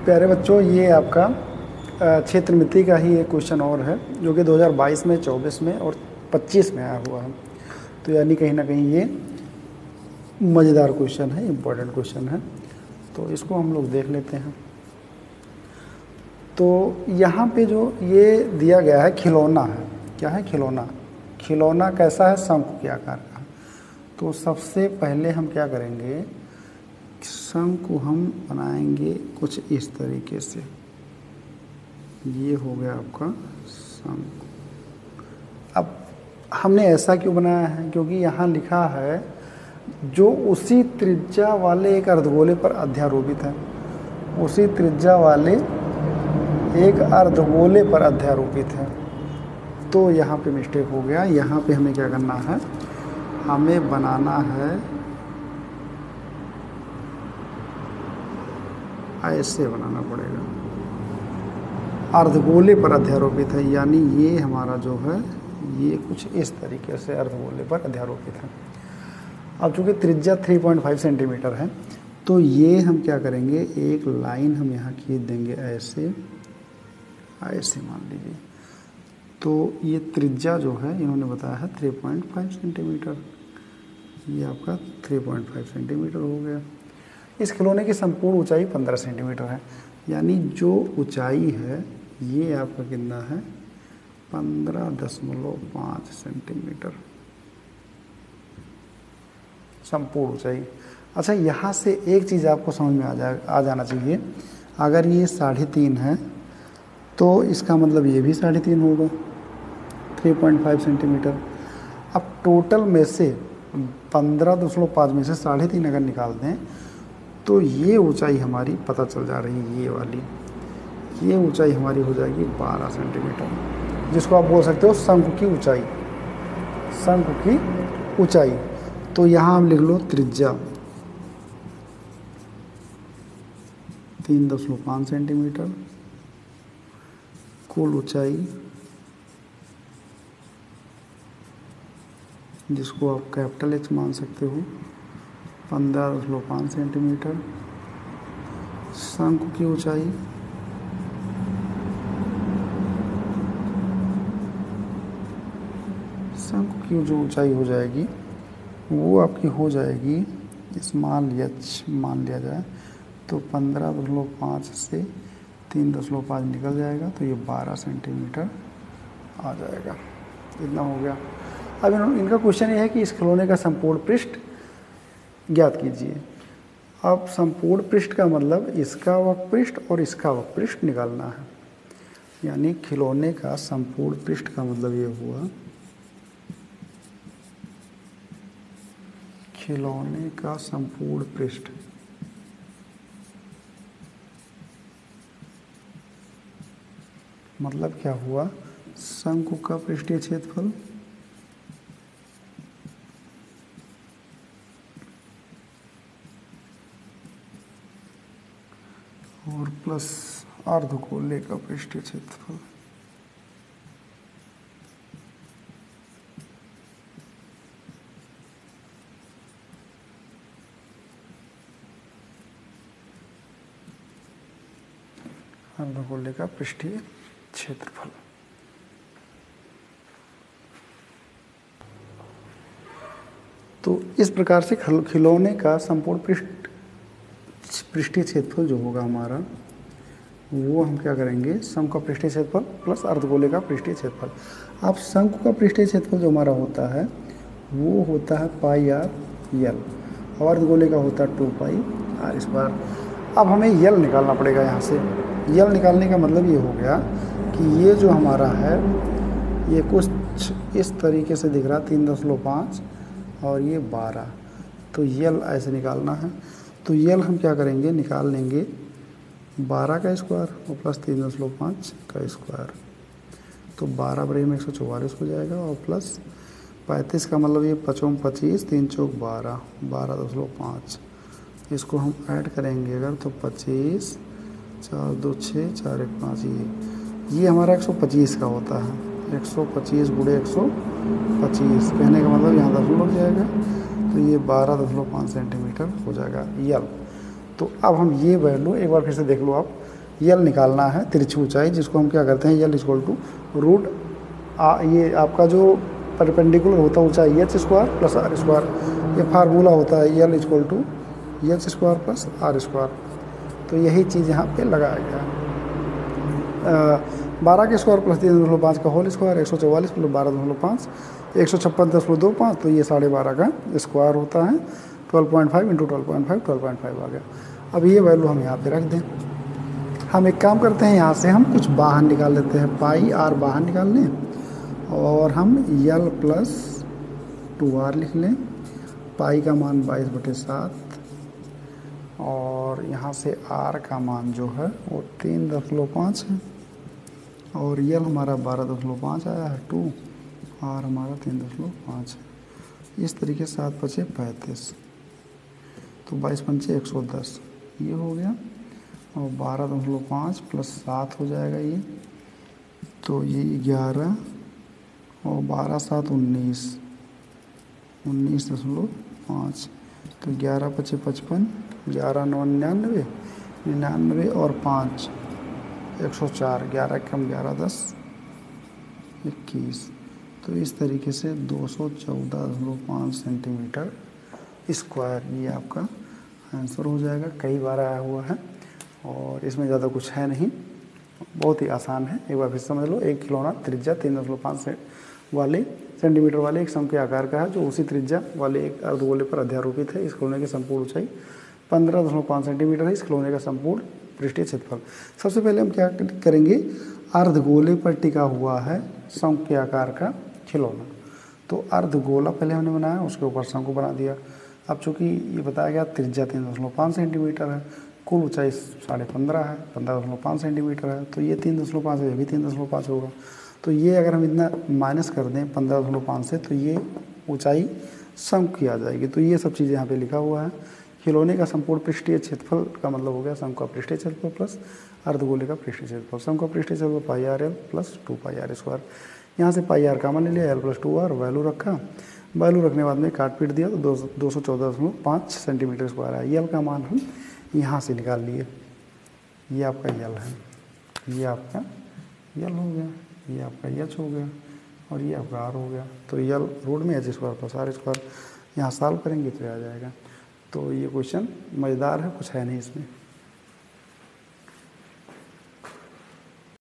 प्यारे बच्चों, ये आपका क्षेत्र मिति का ही एक क्वेश्चन और है जो कि 2022 में, 24 में और 25 में आया हुआ है। तो यानी कहीं ना कहीं ये मज़ेदार क्वेश्चन है, इम्पोर्टेंट क्वेश्चन है। तो इसको हम लोग देख लेते हैं। तो यहाँ पे जो ये दिया गया है खिलौना है। क्या है? खिलौना। खिलौना कैसा है? शंकु के आकार का। तो सबसे पहले हम क्या करेंगे, शंकु हम बनाएंगे कुछ इस तरीके से। ये हो गया आपका शंकु। अब हमने ऐसा क्यों बनाया है? क्योंकि यहाँ लिखा है जो उसी त्रिज्या वाले एक अर्धगोले पर अध्यारोपित है। उसी त्रिज्या वाले एक अर्धगोले पर अध्यारोपित है। तो यहाँ पे मिस्टेक हो गया। यहाँ पे हमें क्या करना है, हमें बनाना है ऐसे बनाना पड़ेगा। अर्धगोले पर अध्यारोपित है, यानी ये हमारा जो है ये कुछ इस तरीके से अर्धगोले पर अध्यारोपित है। अब चूँकि त्रिज्या 3.5 सेंटीमीटर है, तो ये हम क्या करेंगे, एक लाइन हम यहाँ खींच देंगे ऐसे ऐसे मान लीजिए। तो ये त्रिज्या जो है इन्होंने बताया है 3.5 सेंटीमीटर। ये आपका 3.5 सेंटीमीटर हो गया। इस खिलौने की संपूर्ण ऊंचाई 15 सेंटीमीटर है, यानी जो ऊंचाई है ये आपका कितना है, 15.5 सेंटीमीटर संपूर्ण ऊंचाई। अच्छा, यहाँ से एक चीज़ आपको समझ में आ जाना चाहिए। अगर ये 3.5 है तो इसका मतलब ये भी 3.5 होगा, 3.5 सेंटीमीटर। अब टोटल में से 15.5 में से 3.5 अगर निकाल दें तो ये ऊंचाई हमारी पता चल जा रही है, ये वाली। ये ऊंचाई हमारी हो जाएगी 12 सेंटीमीटर, जिसको आप बोल सकते हो शंकु की ऊंचाई। शंकु की ऊंचाई। तो यहाँ हम लिख लो त्रिज्या 3.5 सेंटीमीटर, कुल ऊंचाई जिसको आप कैपिटल H मान सकते हो 15.5 सेंटीमीटर। शंकु की ऊंचाई जो ऊंचाई हो जाएगी वो आपकी हो जाएगी, स्मॉल h मान लिया जाए तो 15.5 से 3.5 निकल जाएगा, तो ये 12 सेंटीमीटर आ जाएगा। इतना हो गया। अब इनका क्वेश्चन ये है कि इस खिलौने का संपूर्ण पृष्ठ ज्ञात कीजिए। अब संपूर्ण पृष्ठ का मतलब इसका वक्र पृष्ठ और इसका वक्र पृष्ठ निकालना है। यानी खिलौने का संपूर्ण पृष्ठ का मतलब ये हुआ, खिलौने का संपूर्ण पृष्ठ मतलब क्या हुआ, शंकु का पृष्ठीय क्षेत्रफल और प्लस अर्धगोले का पृष्ठीय क्षेत्रफल। अर्धगोले का पृष्ठीय क्षेत्रफल। तो इस प्रकार से खिलौने का संपूर्ण पृष्ठीय क्षेत्रफल जो होगा हमारा, वो हम क्या करेंगे, शंकु का पृष्ठीय क्षेत्रफल प्लस अर्धगोले का पृष्ठीय क्षेत्रफल। अब शंकु का पृष्ठीय क्षेत्रफल जो हमारा होता है वो होता है πr/l और अर्धगोले का होता है 2πr²। अब हमें यल निकालना पड़ेगा। यहाँ से यल निकालने का मतलब ये हो गया कि ये जो हमारा है ये कुछ इस तरीके से दिख रहा है 3.5 और ये 12, तो यल ऐसे निकालना है। तो यल हम क्या करेंगे, निकाल लेंगे 12 का स्क्वायर और प्लस 3.5 का स्क्वायर, तो 12 बड़े में 144 हो जाएगा और प्लस 35 का मतलब ये 5 25, 3 चौक 12, 12.5। इसको हम ऐड करेंगे अगर तो 25, 4 2 6, 4 1 5, ये हमारा 125 का होता है। 125 गुणे 125 कहने का मतलब यहाँ 10 लग जाएगा, तो ये 12.5 सेंटीमीटर हो जाएगा यल। तो अब हम ये वैल्यू एक बार फिर से देख लो आप, यल निकालना है, तिरछी ऊंचाई, जिसको हम क्या करते हैं यल इक्वल टू रूट ये आपका जो परपेंडिकुलर होता है ऊंचाई H square plus R square, ये फार्मूला होता है L equal to H square plus R square. तो यही चीज़ यहाँ पे लगाया गया है। 12 के स्क्वायर प्लस 3.5 का होल स्क्वायर 144 प्लस 12.5 156.25, तो ये 12.5 का स्क्वायर होता है। 12.5 इंटू 12.5 12.5 आ गया। अब ये वैल्यू हम यहाँ पे रख दें। हम एक काम करते हैं, यहाँ से हम कुछ बाहर निकाल लेते हैं, पाई आर बाहर निकाल लें और हम यल प्लस 2r लिख लें। पाई का मान 22/7 और यहाँ से r का मान जो है वो 3.5 है और यल हमारा 12.5 आया है 2, r हमारा 3.5 है। इस तरीके से 7 × 5 = 35, तो 22 × 5 = 110 ये हो गया और 12.5 प्लस 7 हो जाएगा ये, तो ये 11 और 12 7 19 19.5, तो 11 × 5 = 55, 11 9 99 99 और 5 104, 11 कम 11 10 21, तो इस तरीके से 214.5 सेंटीमीटर स्क्वायर ये आपका आंसर हो जाएगा। कई बार आया हुआ है और इसमें ज़्यादा कुछ है नहीं, बहुत ही आसान है। एक बार फिर समझ लो, एक खिलौना त्रिज्या 3.5 वाले सेंटीमीटर वाले एक सम के आकार का है, जो उसी त्रिज्या वाले एक अर्धगोले पर अध्यारोपित है। इस खिलौने की संपूर्ण ऊंचाई 15.5 सेंटीमीटर है। इस खिलौने का संपूर्ण पृष्ठीय क्षेत्रफल। सबसे पहले हम क्या करेंगे, अर्धगोले पर टिका हुआ है शंख के आकार का खिलौना, तो अर्धगोला पहले हमने बनाया, उसके ऊपर शंख बना दिया। अब चूंकि ये बताया गया त्रिज्या 3.5 सेंटीमीटर है, कुल ऊंचाई 15.5 है, 15.5 सेंटीमीटर है, तो ये 3.5 है, ये भी 3.5 होगा। तो ये अगर हम इतना माइनस कर दें 15.5 से, तो ये ऊंचाई शंख की आ जाएगी। तो ये सब चीज़ें यहाँ पे लिखा हुआ है। खिलौने का संपूर्ण पृष्ठीय क्षेत्रफल का मतलब हो गया शंख का पृष्ठीय क्षेत्रफल प्लस अर्धगोले का पृष्ठीय क्षेत्रफल। शंख का पृष्ठीय क्षेत्रफल πr/l प्लस 2πr²। यहाँ से πr कॉमन ले लिया, l + 2r वैल्यू रखा। वैल्यू रखने बाद में काट पीट दिया, तो 214.5 सेंटीमीटर स्क्वायर है। यल का मान हम यहाँ से निकाल लिए, ये आपका यल है, ये आपका यल हो गया, ये आपका एच हो गया और ये आपका आर हो गया। तो यल रूट में h² प्लस r², यहाँ सॉल्व करेंगे तो आ जाएगा। तो ये क्वेश्चन मज़ेदार है, कुछ है नहीं इसमें।